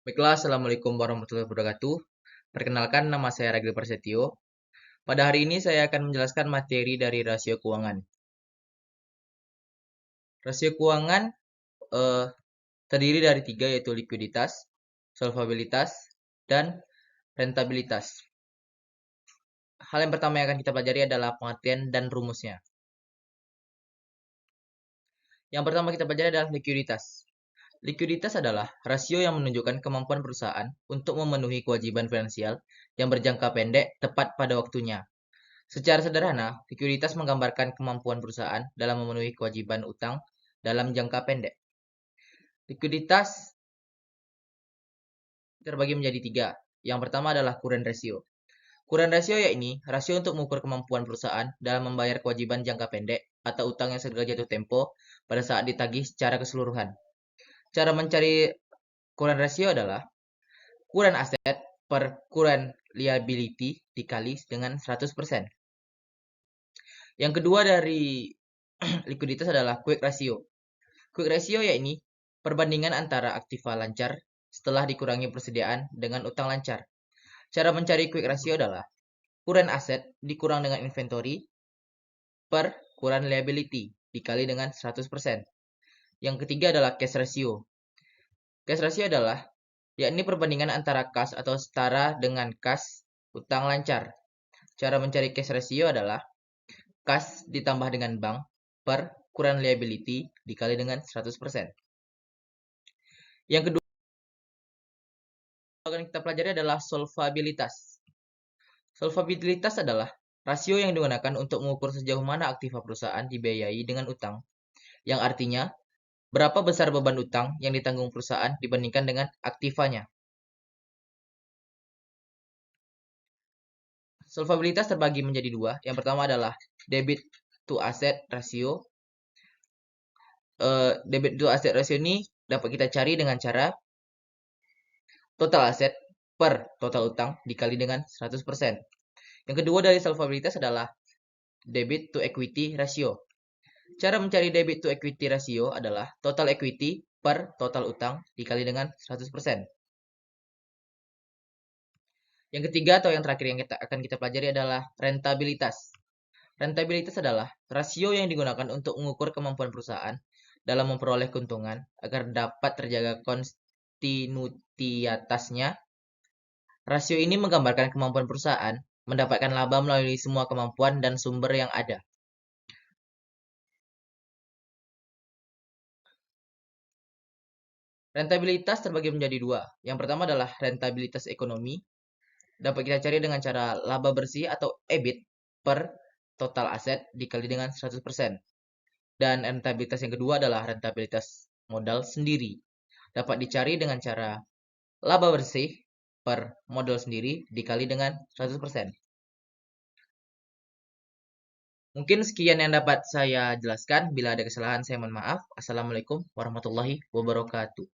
Baiklah, Assalamualaikum warahmatullahi wabarakatuh. Perkenalkan, nama saya Ragil Prasetyo. Pada hari ini saya akan menjelaskan materi dari rasio keuangan. Rasio keuangan eh, terdiri dari tiga, yaitu likuiditas, solvabilitas, dan rentabilitas. Hal yang pertama yang akan kita pelajari adalah pengertian dan rumusnya. Yang pertama kita pelajari adalah likuiditas. Likuiditas adalah rasio yang menunjukkan kemampuan perusahaan untuk memenuhi kewajiban finansial yang berjangka pendek tepat pada waktunya. Secara sederhana, likuiditas menggambarkan kemampuan perusahaan dalam memenuhi kewajiban utang dalam jangka pendek. Likuiditas terbagi menjadi tiga. Yang pertama adalah current ratio. Current ratio yakni rasio untuk mengukur kemampuan perusahaan dalam membayar kewajiban jangka pendek atau utang yang segera jatuh tempo pada saat ditagih secara keseluruhan. Cara mencari current ratio adalah current asset per current liability dikali dengan 100%. Yang kedua dari likuiditas adalah quick ratio. Quick ratio yakni perbandingan antara aktiva lancar setelah dikurangi persediaan dengan utang lancar. Cara mencari quick ratio adalah current asset dikurang dengan inventory per current liability dikali dengan 100%. Yang ketiga adalah cash ratio. Cash ratio adalah yakni perbandingan antara kas atau setara dengan kas utang lancar. Cara mencari cash ratio adalah kas ditambah dengan bank per current liability dikali dengan 100%. Yang kedua akan kita pelajari adalah solvabilitas. Solvabilitas adalah rasio yang digunakan untuk mengukur sejauh mana aktiva perusahaan dibiayai dengan utang, yang artinya berapa besar beban utang yang ditanggung perusahaan dibandingkan dengan aktivanya. Solvabilitas terbagi menjadi dua. Yang pertama adalah debit to asset ratio. Debit to asset ratio ini dapat kita cari dengan cara total aset per total utang dikali dengan 100%. Yang kedua dari solvabilitas adalah debit to equity ratio. Cara mencari debit to equity ratio adalah total equity per total utang dikali dengan 100%. Yang ketiga atau yang terakhir yang akan kita pelajari adalah rentabilitas. Rentabilitas adalah rasio yang digunakan untuk mengukur kemampuan perusahaan dalam memperoleh keuntungan agar dapat terjaga kontinuitasnya. Rasio ini menggambarkan kemampuan perusahaan mendapatkan laba melalui semua kemampuan dan sumber yang ada. Rentabilitas terbagi menjadi dua. Yang pertama adalah rentabilitas ekonomi. Dapat kita cari dengan cara laba bersih atau EBIT per total aset dikali dengan 100%. Dan rentabilitas yang kedua adalah rentabilitas modal sendiri. Dapat dicari dengan cara laba bersih per modal sendiri dikali dengan 100%. Mungkin sekian yang dapat saya jelaskan. Bila ada kesalahan, saya mohon maaf. Assalamualaikum warahmatullahi wabarakatuh.